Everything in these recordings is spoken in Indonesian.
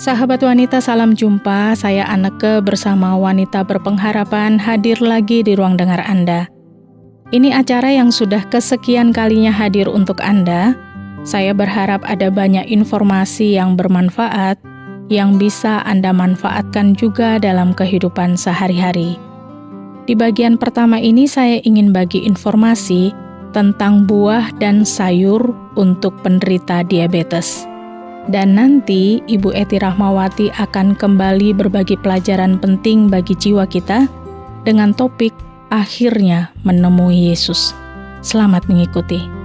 Sahabat wanita, salam jumpa. Saya Anneke bersama Wanita Berpengharapan hadir lagi di ruang dengar Anda. Ini acara yang sudah kesekian kalinya hadir untuk Anda. Saya berharap ada banyak informasi yang bermanfaat, yang bisa Anda manfaatkan juga dalam kehidupan sehari-hari. Di bagian pertama ini saya ingin bagi informasi tentang buah dan sayur untuk penderita diabetes. Dan nanti Ibu Eti Rahmawati akan kembali berbagi pelajaran penting bagi jiwa kita dengan topik akhirnya menemui Yesus. Selamat mengikuti.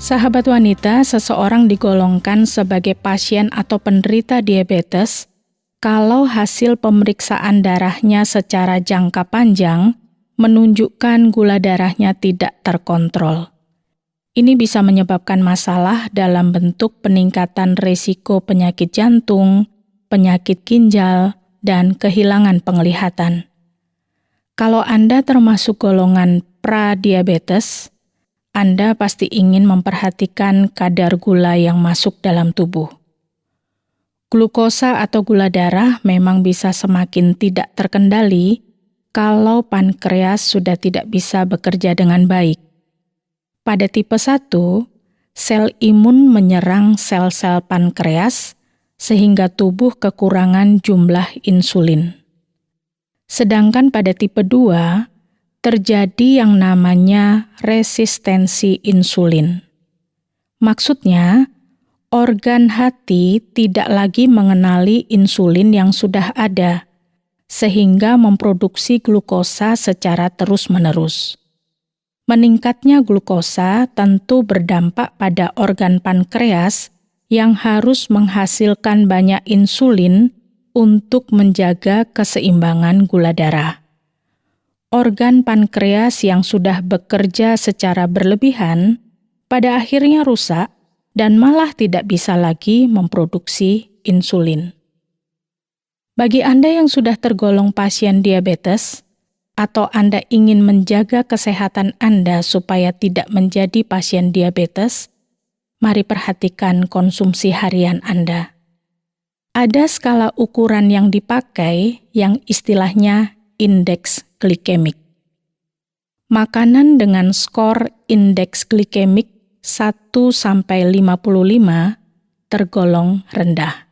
Sahabat wanita, seseorang digolongkan sebagai pasien atau penderita diabetes kalau hasil pemeriksaan darahnya secara jangka panjang menunjukkan gula darahnya tidak terkontrol. Ini bisa menyebabkan masalah dalam bentuk peningkatan risiko penyakit jantung, penyakit ginjal, dan kehilangan penglihatan. Kalau Anda termasuk golongan pradiabetes, Anda pasti ingin memperhatikan kadar gula yang masuk dalam tubuh. Glukosa atau gula darah memang bisa semakin tidak terkendali kalau pankreas sudah tidak bisa bekerja dengan baik. Pada tipe 1, sel imun menyerang sel-sel pankreas sehingga tubuh kekurangan jumlah insulin. Sedangkan pada tipe 2, terjadi yang namanya resistensi insulin. Maksudnya, organ hati tidak lagi mengenali insulin yang sudah ada, sehingga memproduksi glukosa secara terus-menerus. Meningkatnya glukosa tentu berdampak pada organ pankreas yang harus menghasilkan banyak insulin untuk menjaga keseimbangan gula darah. Organ pankreas yang sudah bekerja secara berlebihan pada akhirnya rusak dan malah tidak bisa lagi memproduksi insulin. Bagi Anda yang sudah tergolong pasien diabetes, atau Anda ingin menjaga kesehatan Anda supaya tidak menjadi pasien diabetes, mari perhatikan konsumsi harian Anda. Ada skala ukuran yang dipakai yang istilahnya indeks glikemik. Makanan dengan skor indeks glikemik 1-55 tergolong rendah.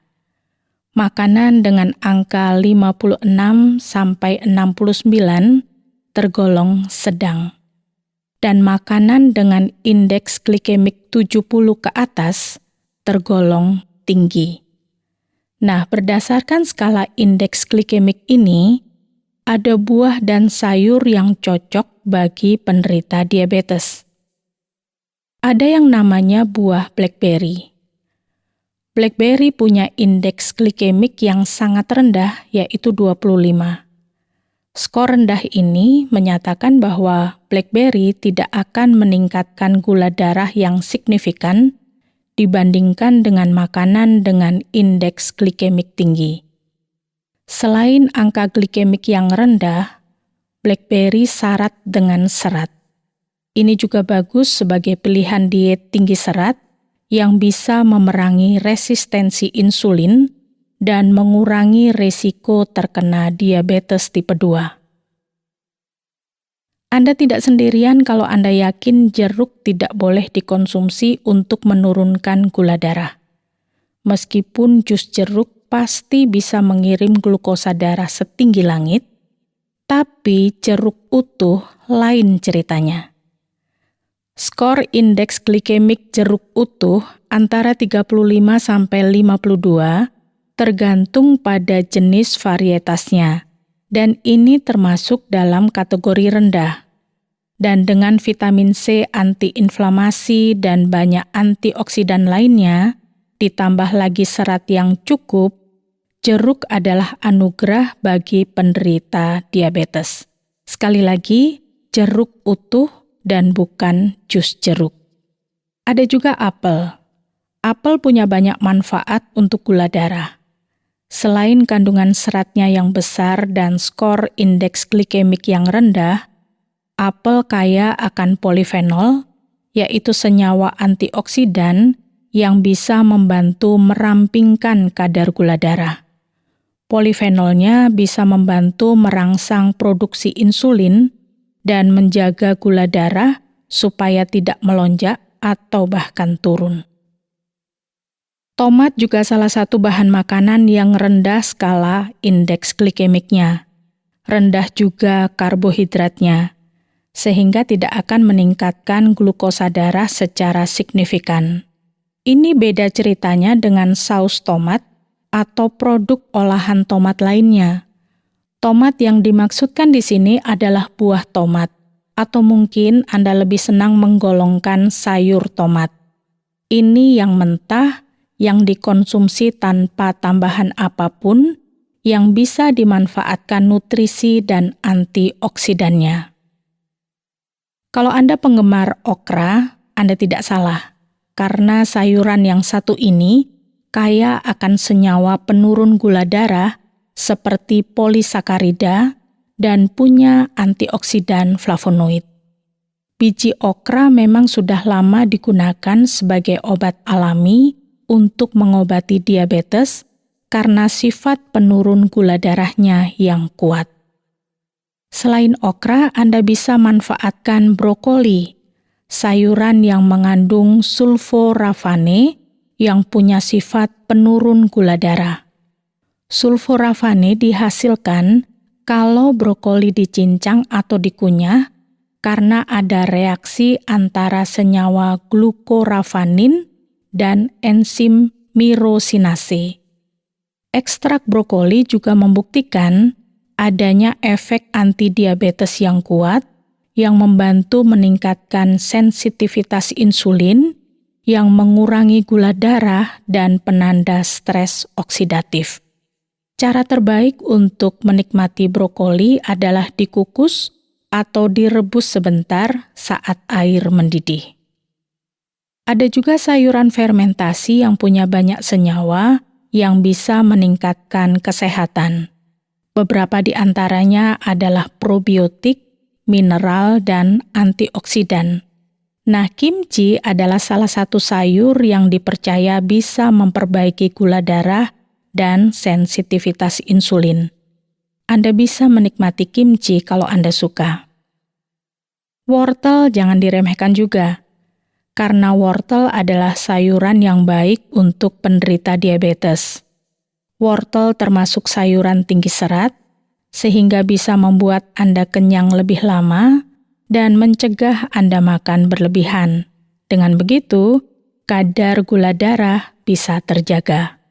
Makanan dengan angka 56-69 tergolong sedang. Dan makanan dengan indeks glikemik 70 ke atas tergolong tinggi. Nah, berdasarkan skala indeks glikemik ini, ada buah dan sayur yang cocok bagi penderita diabetes. Ada yang namanya buah blackberry. Blackberry punya indeks glikemik yang sangat rendah, yaitu 25. Skor rendah ini menyatakan bahwa blackberry tidak akan meningkatkan gula darah yang signifikan dibandingkan dengan makanan dengan indeks glikemik tinggi. Selain angka glikemik yang rendah, blackberry syarat dengan serat. Ini juga bagus sebagai pilihan diet tinggi serat yang bisa memerangi resistensi insulin dan mengurangi risiko terkena diabetes tipe 2. Anda tidak sendirian kalau Anda yakin jeruk tidak boleh dikonsumsi untuk menurunkan gula darah. Meskipun jus jeruk pasti bisa mengirim glukosa darah setinggi langit, tapi jeruk utuh lain ceritanya. Skor indeks glikemik jeruk utuh antara 35-52 tergantung pada jenis varietasnya, dan ini termasuk dalam kategori rendah. Dan dengan vitamin C antiinflamasi dan banyak antioksidan lainnya, ditambah lagi serat yang cukup, jeruk adalah anugerah bagi penderita diabetes. Sekali lagi, jeruk utuh dan bukan jus jeruk. Ada juga apel. Apel punya banyak manfaat untuk gula darah. Selain kandungan seratnya yang besar dan skor indeks glikemik yang rendah, apel kaya akan polifenol, yaitu senyawa antioksidan yang bisa membantu merampingkan kadar gula darah. Polifenolnya bisa membantu merangsang produksi insulin dan menjaga gula darah supaya tidak melonjak atau bahkan turun. Tomat juga salah satu bahan makanan yang rendah skala indeks glikemiknya. Rendah juga karbohidratnya, sehingga tidak akan meningkatkan glukosa darah secara signifikan. Ini beda ceritanya dengan saus tomat atau produk olahan tomat lainnya. Tomat yang dimaksudkan di sini adalah buah tomat, atau mungkin Anda lebih senang menggolongkan sayur tomat. Ini yang mentah, yang dikonsumsi tanpa tambahan apapun, yang bisa dimanfaatkan nutrisi dan antioksidannya. Kalau Anda penggemar okra, Anda tidak salah, karena sayuran yang satu ini kaya akan senyawa penurun gula darah seperti polisakarida dan punya antioksidan flavonoid. Biji okra memang sudah lama digunakan sebagai obat alami untuk mengobati diabetes karena sifat penurun gula darahnya yang kuat. Selain okra, Anda bisa manfaatkan brokoli, sayuran yang mengandung sulforafane yang punya sifat penurun gula darah. Sulforafane dihasilkan kalau brokoli dicincang atau dikunyah karena ada reaksi antara senyawa glukorafanin dan enzim myrosinase. Ekstrak brokoli juga membuktikan adanya efek antidiabetes yang kuat yang membantu meningkatkan sensitivitas insulin, yang mengurangi gula darah dan penanda stres oksidatif. Cara terbaik untuk menikmati brokoli adalah dikukus atau direbus sebentar saat air mendidih. Ada juga sayuran fermentasi yang punya banyak senyawa yang bisa meningkatkan kesehatan. Beberapa di antaranya adalah probiotik, mineral, dan antioksidan. Nah, kimchi adalah salah satu sayur yang dipercaya bisa memperbaiki gula darah dan sensitivitas insulin. Anda bisa menikmati kimchi kalau Anda suka. Wortel jangan diremehkan juga, karena wortel adalah sayuran yang baik untuk penderita diabetes. Wortel termasuk sayuran tinggi serat, sehingga bisa membuat Anda kenyang lebih lama dan mencegah Anda makan berlebihan. Dengan begitu, kadar gula darah bisa terjaga.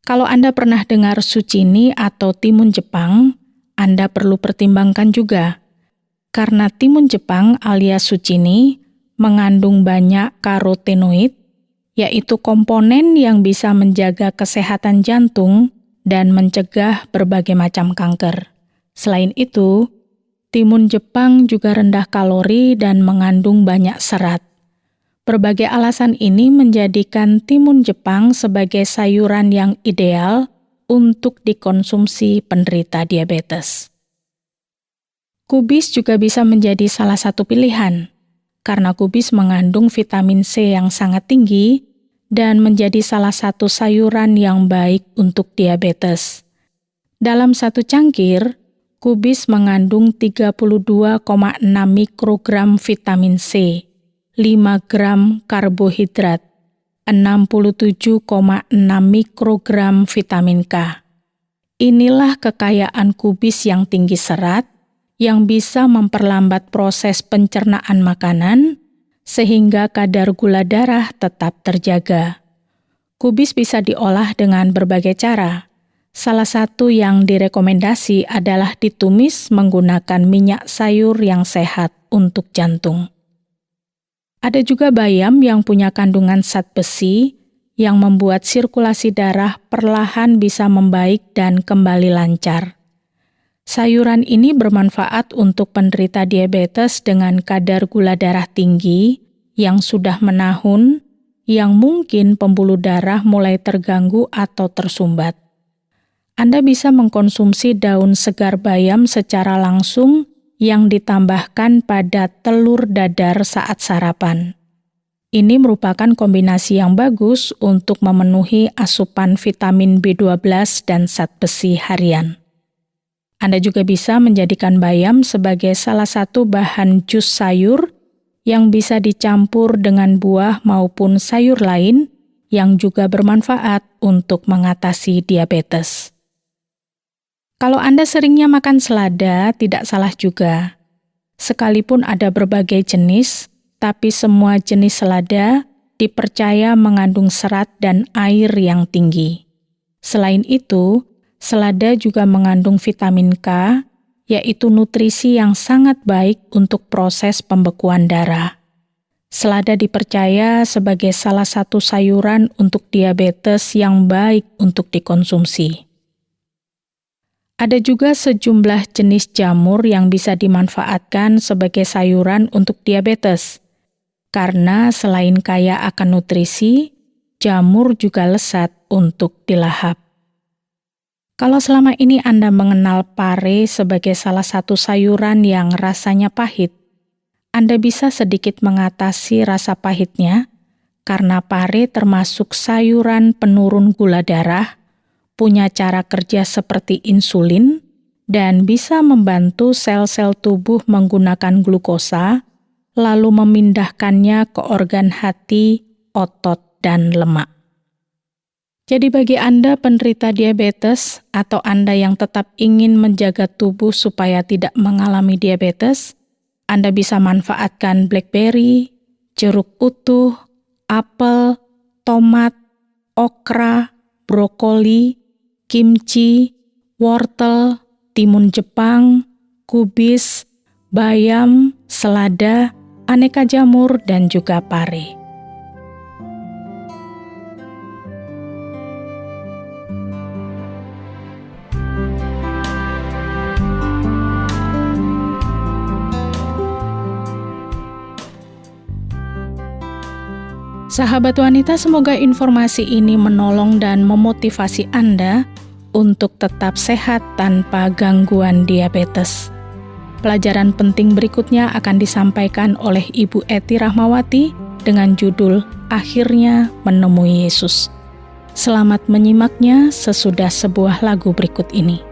Kalau Anda pernah dengar zucchini atau timun Jepang, Anda perlu pertimbangkan juga, karena timun Jepang alias zucchini mengandung banyak karotenoid, yaitu komponen yang bisa menjaga kesehatan jantung dan mencegah berbagai macam kanker. Selain itu, timun Jepang juga rendah kalori dan mengandung banyak serat. Berbagai alasan ini menjadikan timun Jepang sebagai sayuran yang ideal untuk dikonsumsi penderita diabetes. Kubis juga bisa menjadi salah satu pilihan, karena kubis mengandung vitamin C yang sangat tinggi dan menjadi salah satu sayuran yang baik untuk diabetes. Dalam satu cangkir, kubis mengandung 32,6 mikrogram vitamin C, 5 gram karbohidrat, 67,6 mikrogram vitamin K. Inilah kekayaan kubis yang tinggi serat, yang bisa memperlambat proses pencernaan makanan, sehingga kadar gula darah tetap terjaga. Kubis bisa diolah dengan berbagai cara. Salah satu yang direkomendasi adalah ditumis menggunakan minyak sayur yang sehat untuk jantung. Ada juga bayam yang punya kandungan zat besi, yang membuat sirkulasi darah perlahan bisa membaik dan kembali lancar. Sayuran ini bermanfaat untuk penderita diabetes dengan kadar gula darah tinggi, yang sudah menahun, yang mungkin pembuluh darah mulai terganggu atau tersumbat. Anda bisa mengkonsumsi daun segar bayam secara langsung yang ditambahkan pada telur dadar saat sarapan. Ini merupakan kombinasi yang bagus untuk memenuhi asupan vitamin B12 dan zat besi harian. Anda juga bisa menjadikan bayam sebagai salah satu bahan jus sayur yang bisa dicampur dengan buah maupun sayur lain yang juga bermanfaat untuk mengatasi diabetes. Kalau Anda seringnya makan selada, tidak salah juga. Sekalipun ada berbagai jenis, tapi semua jenis selada dipercaya mengandung serat dan air yang tinggi. Selain itu, selada juga mengandung vitamin K, yaitu nutrisi yang sangat baik untuk proses pembekuan darah. Selada dipercaya sebagai salah satu sayuran untuk diabetes yang baik untuk dikonsumsi. Ada juga sejumlah jenis jamur yang bisa dimanfaatkan sebagai sayuran untuk diabetes. Karena selain kaya akan nutrisi, jamur juga lezat untuk dilahap. Kalau selama ini Anda mengenal pare sebagai salah satu sayuran yang rasanya pahit, Anda bisa sedikit mengatasi rasa pahitnya karena pare termasuk sayuran penurun gula darah, punya cara kerja seperti insulin, dan bisa membantu sel-sel tubuh menggunakan glukosa, lalu memindahkannya ke organ hati, otot, dan lemak. Jadi bagi Anda penderita diabetes atau Anda yang tetap ingin menjaga tubuh supaya tidak mengalami diabetes, Anda bisa manfaatkan blackberry, jeruk utuh, apel, tomat, okra, brokoli, kimchi, wortel, timun Jepang, kubis, bayam, selada, aneka jamur, dan juga pare. Sahabat wanita, semoga informasi ini menolong dan memotivasi Anda untuk tetap sehat tanpa gangguan diabetes. Pelajaran penting berikutnya akan disampaikan oleh Ibu Eti Rahmawati dengan judul Akhirnya Menemui Yesus. Selamat menyimaknya sesudah sebuah lagu berikut ini.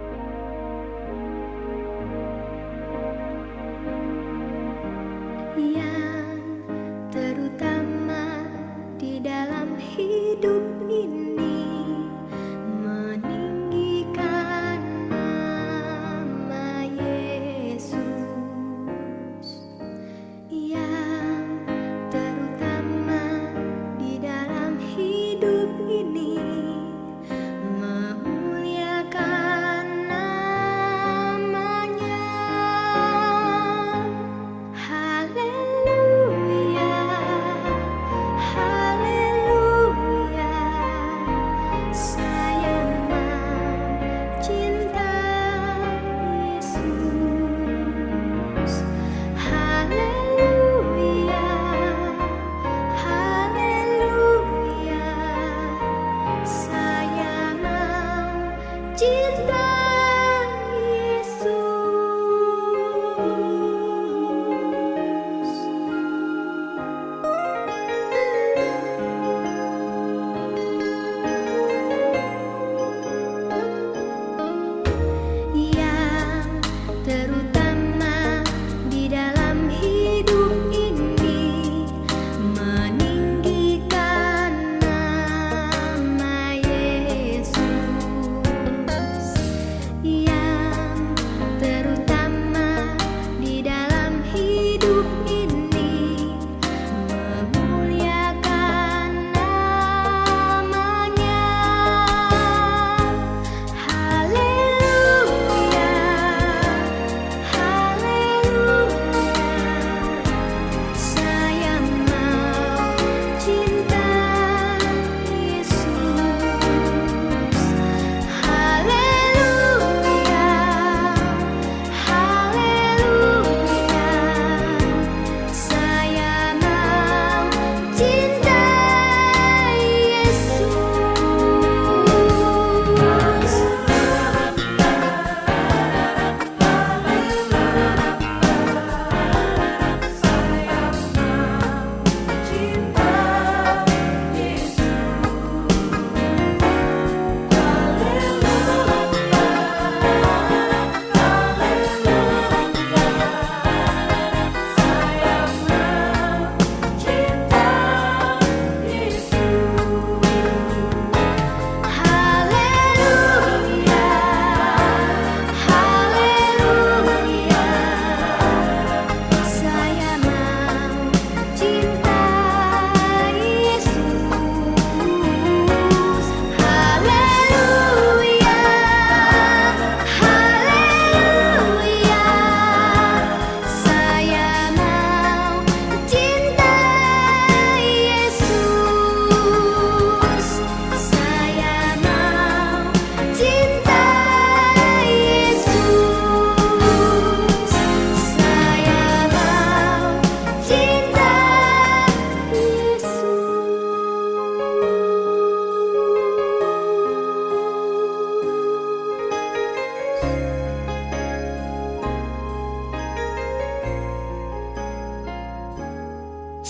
Memuliakan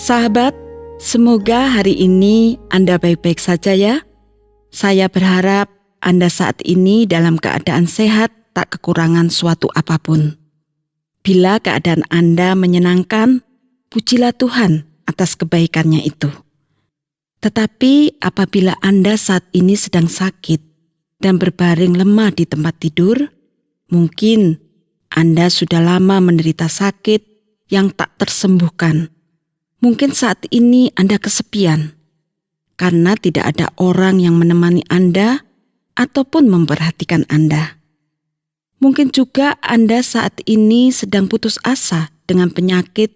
Sahabat, semoga hari ini Anda baik-baik saja ya. Saya berharap Anda saat ini dalam keadaan sehat, tak kekurangan suatu apapun. Bila keadaan Anda menyenangkan, pujilah Tuhan atas kebaikannya itu. Tetapi apabila Anda saat ini sedang sakit dan berbaring lemah di tempat tidur, mungkin Anda sudah lama menderita sakit yang tak tersembuhkan. Mungkin saat ini Anda kesepian karena tidak ada orang yang menemani Anda ataupun memperhatikan Anda. Mungkin juga Anda saat ini sedang putus asa dengan penyakit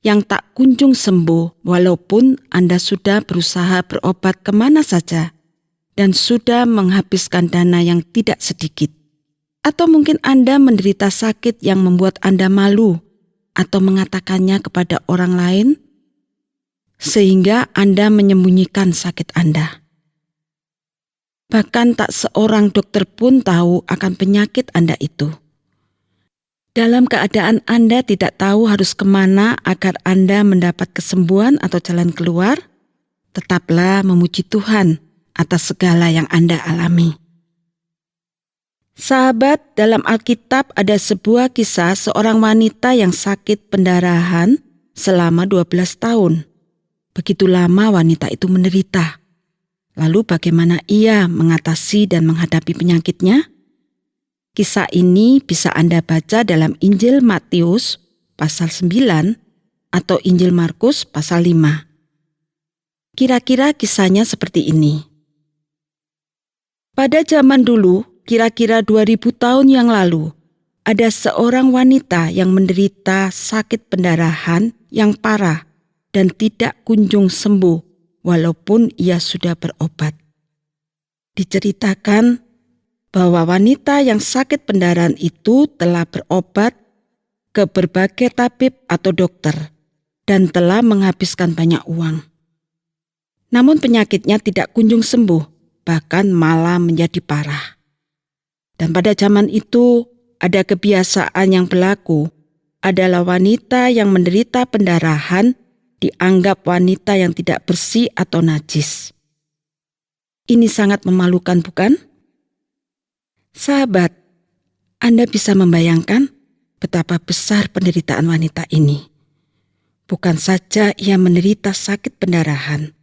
yang tak kunjung sembuh walaupun Anda sudah berusaha berobat kemana saja dan sudah menghabiskan dana yang tidak sedikit. Atau mungkin Anda menderita sakit yang membuat Anda malu atau mengatakannya kepada orang lain, sehingga Anda menyembunyikan sakit Anda. Bahkan tak seorang dokter pun tahu akan penyakit Anda itu. Dalam keadaan Anda tidak tahu harus kemana agar Anda mendapat kesembuhan atau jalan keluar, tetaplah memuji Tuhan atas segala yang Anda alami. Sahabat, dalam Alkitab ada sebuah kisah seorang wanita yang sakit pendarahan selama 12 tahun. Begitu lama wanita itu menderita. Lalu bagaimana ia mengatasi dan menghadapi penyakitnya? Kisah ini bisa Anda baca dalam Injil Matius pasal 9 atau Injil Markus pasal 5. Kira-kira kisahnya seperti ini. Pada zaman dulu, kira-kira 2000 tahun yang lalu, ada seorang wanita yang menderita sakit pendarahan yang parah dan tidak kunjung sembuh walaupun ia sudah berobat. Diceritakan bahwa wanita yang sakit pendarahan itu telah berobat ke berbagai tabib atau dokter dan telah menghabiskan banyak uang. Namun penyakitnya tidak kunjung sembuh, bahkan malah menjadi parah. Dan pada zaman itu ada kebiasaan yang berlaku adalah wanita yang menderita pendarahan dianggap wanita yang tidak bersih atau najis. Ini sangat memalukan, bukan? Sahabat, Anda bisa membayangkan betapa besar penderitaan wanita ini. Bukan saja ia menderita sakit pendarahan,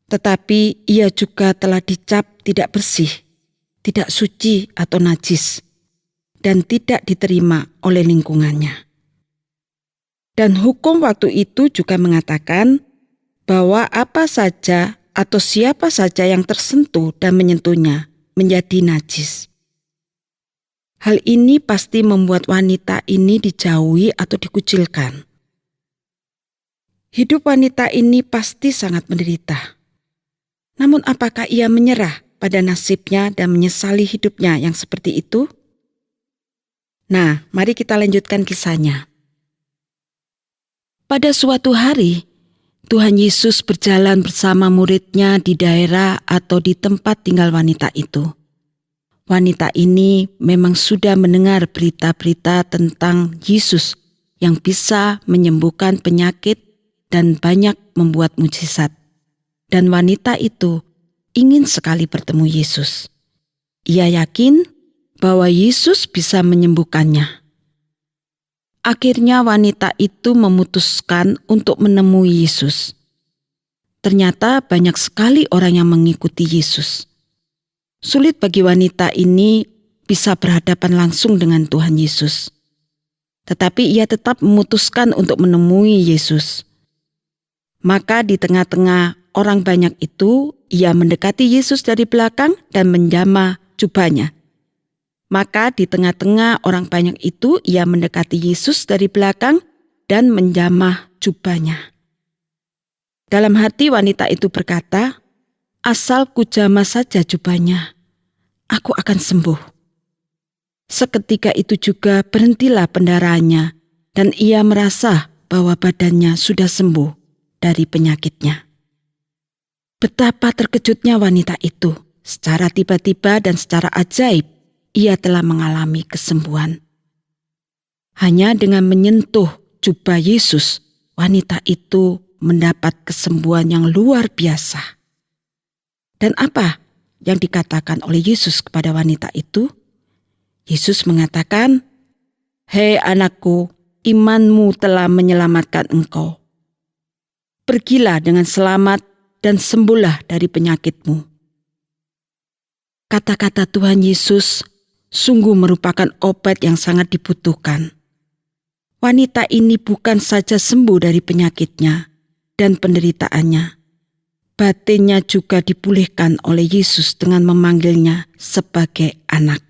tetapi ia juga telah dicap tidak bersih, tidak suci atau najis, dan tidak diterima oleh lingkungannya. Dan hukum waktu itu juga mengatakan bahwa apa saja atau siapa saja yang tersentuh dan menyentuhnya menjadi najis. Hal ini pasti membuat wanita ini dijauhi atau dikucilkan. Hidup wanita ini pasti sangat menderita. Namun apakah ia menyerah pada nasibnya dan menyesali hidupnya yang seperti itu? Nah, mari kita lanjutkan kisahnya. Pada suatu hari, Tuhan Yesus berjalan bersama murid-Nya di daerah atau di tempat tinggal wanita itu. Wanita ini memang sudah mendengar berita-berita tentang Yesus yang bisa menyembuhkan penyakit dan banyak membuat mukjizat. Dan wanita itu ingin sekali bertemu Yesus. Ia yakin bahwa Yesus bisa menyembuhkannya. Akhirnya wanita itu memutuskan untuk menemui Yesus. Ternyata banyak sekali orang yang mengikuti Yesus. Sulit bagi wanita ini bisa berhadapan langsung dengan Tuhan Yesus. Tetapi ia tetap memutuskan untuk menemui Yesus. Maka di tengah-tengah orang banyak itu, ia mendekati Yesus dari belakang dan menjamah jubahnya. Maka di tengah-tengah orang banyak itu, ia mendekati Yesus dari belakang dan menjamah jubahnya. Dalam hati wanita itu berkata, "Asal kujamah saja jubahnya, aku akan sembuh." Seketika itu juga berhentilah pendarahannya dan ia merasa bahwa badannya sudah sembuh dari penyakitnya. Betapa terkejutnya wanita itu. Secara tiba-tiba dan secara ajaib, ia telah mengalami kesembuhan. Hanya dengan menyentuh jubah Yesus, wanita itu mendapat kesembuhan yang luar biasa. Dan apa yang dikatakan oleh Yesus kepada wanita itu? Yesus mengatakan, "Hei anakku, imanmu telah menyelamatkan engkau. Pergilah dengan selamat dan sembuhlah dari penyakitmu." Kata-kata Tuhan Yesus sungguh merupakan obat yang sangat dibutuhkan. Wanita ini bukan saja sembuh dari penyakitnya dan penderitaannya, batinnya juga dipulihkan oleh Yesus dengan memanggilnya sebagai anak.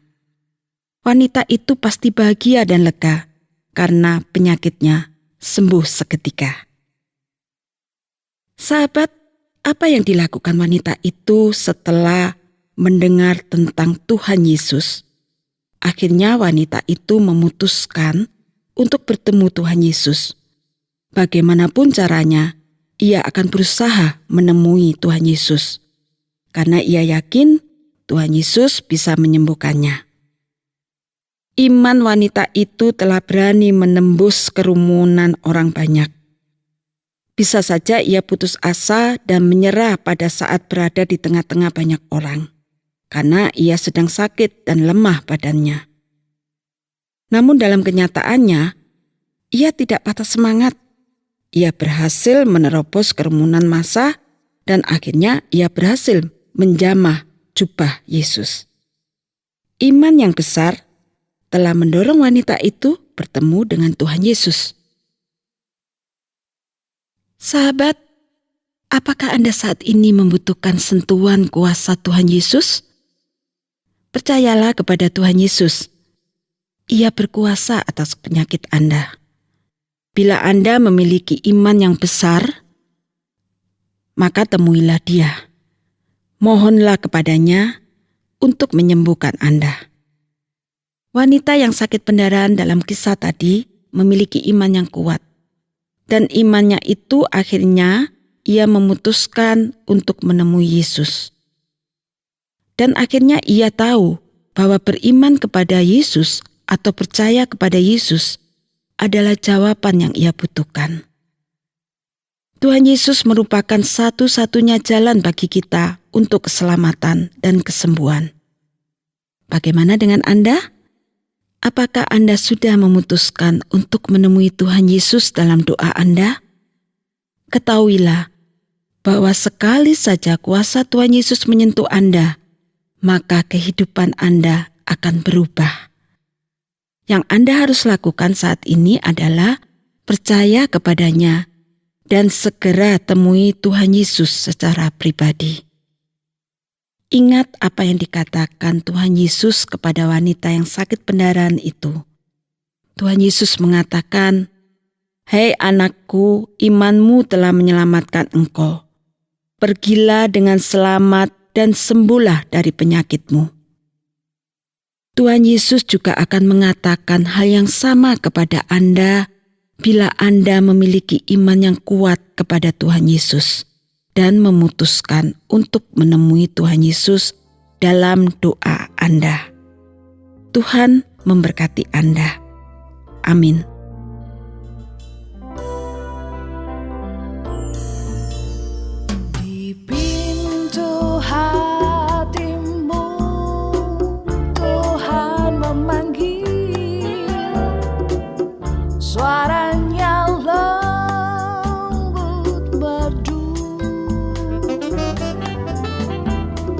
Wanita itu pasti bahagia dan lega karena penyakitnya sembuh seketika. Sahabat, apa yang dilakukan wanita itu setelah mendengar tentang Tuhan Yesus? Akhirnya wanita itu memutuskan untuk bertemu Tuhan Yesus. Bagaimanapun caranya, ia akan berusaha menemui Tuhan Yesus, karena ia yakin Tuhan Yesus bisa menyembuhkannya. Iman wanita itu telah berani menembus kerumunan orang banyak. Bisa saja ia putus asa dan menyerah pada saat berada di tengah-tengah banyak orang, karena ia sedang sakit dan lemah badannya. Namun dalam kenyataannya, ia tidak patah semangat. Ia berhasil menerobos kerumunan massa dan akhirnya ia berhasil menjamah jubah Yesus. Iman yang besar telah mendorong wanita itu bertemu dengan Tuhan Yesus. Sahabat, apakah Anda saat ini membutuhkan sentuhan kuasa Tuhan Yesus? Percayalah kepada Tuhan Yesus. Ia berkuasa atas penyakit Anda. Bila Anda memiliki iman yang besar, maka temuilah Dia. Mohonlah kepadanya untuk menyembuhkan Anda. Wanita yang sakit pendarahan dalam kisah tadi memiliki iman yang kuat. Dan imannya itu akhirnya ia memutuskan untuk menemui Yesus. Dan akhirnya ia tahu bahwa beriman kepada Yesus atau percaya kepada Yesus adalah jawaban yang ia butuhkan. Tuhan Yesus merupakan satu-satunya jalan bagi kita untuk keselamatan dan kesembuhan. Bagaimana dengan Anda? Apakah Anda sudah memutuskan untuk menemui Tuhan Yesus dalam doa Anda? Ketahuilah bahwa sekali saja kuasa Tuhan Yesus menyentuh Anda, maka kehidupan Anda akan berubah. Yang Anda harus lakukan saat ini adalah percaya kepadanya dan segera temui Tuhan Yesus secara pribadi. Ingat apa yang dikatakan Tuhan Yesus kepada wanita yang sakit pendarahan itu. Tuhan Yesus mengatakan, "Hei anakku, imanmu telah menyelamatkan engkau. Pergilah dengan selamat dan sembuhlah dari penyakitmu." Tuhan Yesus juga akan mengatakan hal yang sama kepada Anda bila Anda memiliki iman yang kuat kepada Tuhan Yesus dan memutuskan untuk menemui Tuhan Yesus dalam doa Anda. Tuhan memberkati Anda. Amin. Di pintu hatimu Tuhan memanggil, suaranya lembut merdu.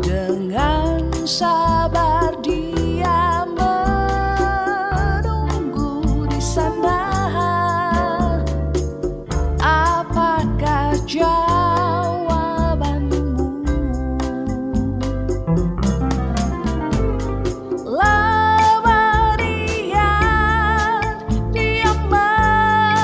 Dengan sabar Dia menunggu di sana. Apakah jawabanmu? Lama Dia menunggu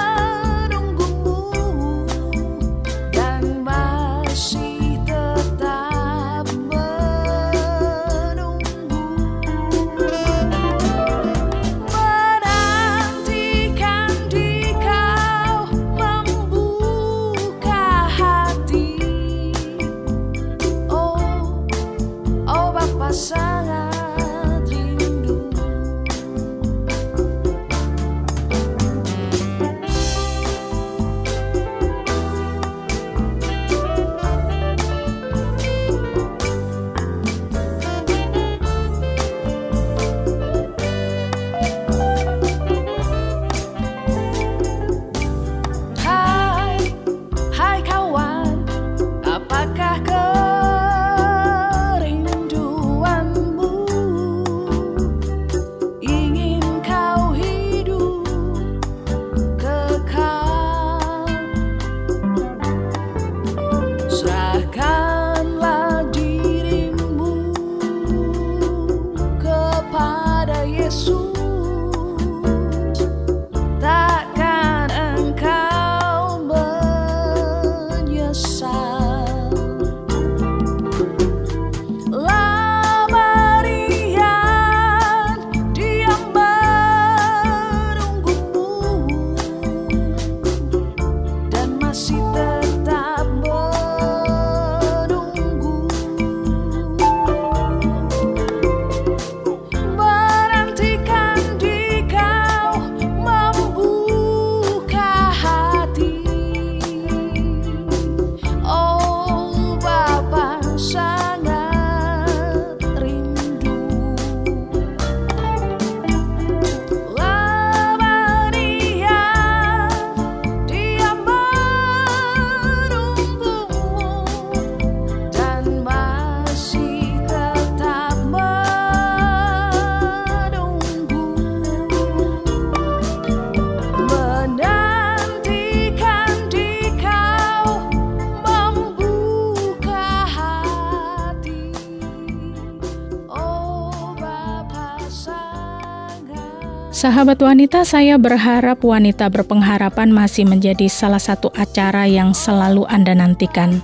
Sahabat wanita, saya berharap Wanita Berpengharapan masih menjadi salah satu acara yang selalu Anda nantikan.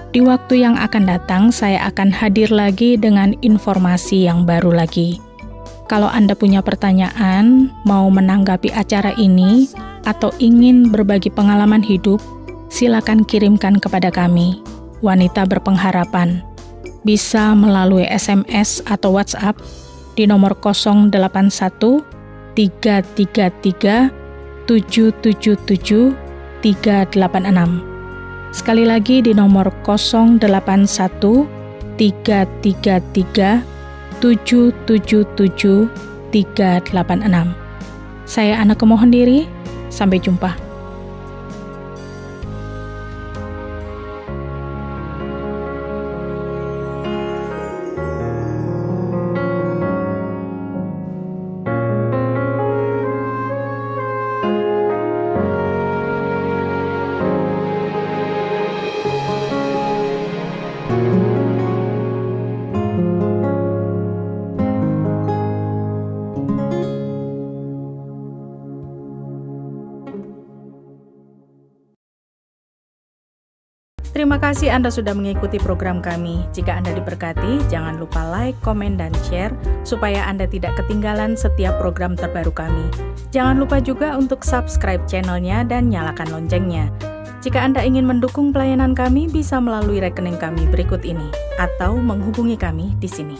Di waktu yang akan datang, saya akan hadir lagi dengan informasi yang baru lagi. Kalau Anda punya pertanyaan, mau menanggapi acara ini, atau ingin berbagi pengalaman hidup, silakan kirimkan kepada kami, Wanita Berpengharapan. Bisa melalui SMS atau WhatsApp di nomor 081 333 777 386. Sekali lagi di nomor 081 333 777 386. Saya Aneke mohon diri, sampai jumpa. Terima kasih Anda sudah mengikuti program kami. Jika Anda diberkati, jangan lupa like, komen, dan share supaya Anda tidak ketinggalan setiap program terbaru kami. Jangan lupa juga untuk subscribe channelnya dan nyalakan loncengnya. Jika Anda ingin mendukung pelayanan kami, bisa melalui rekening kami berikut ini atau menghubungi kami di sini.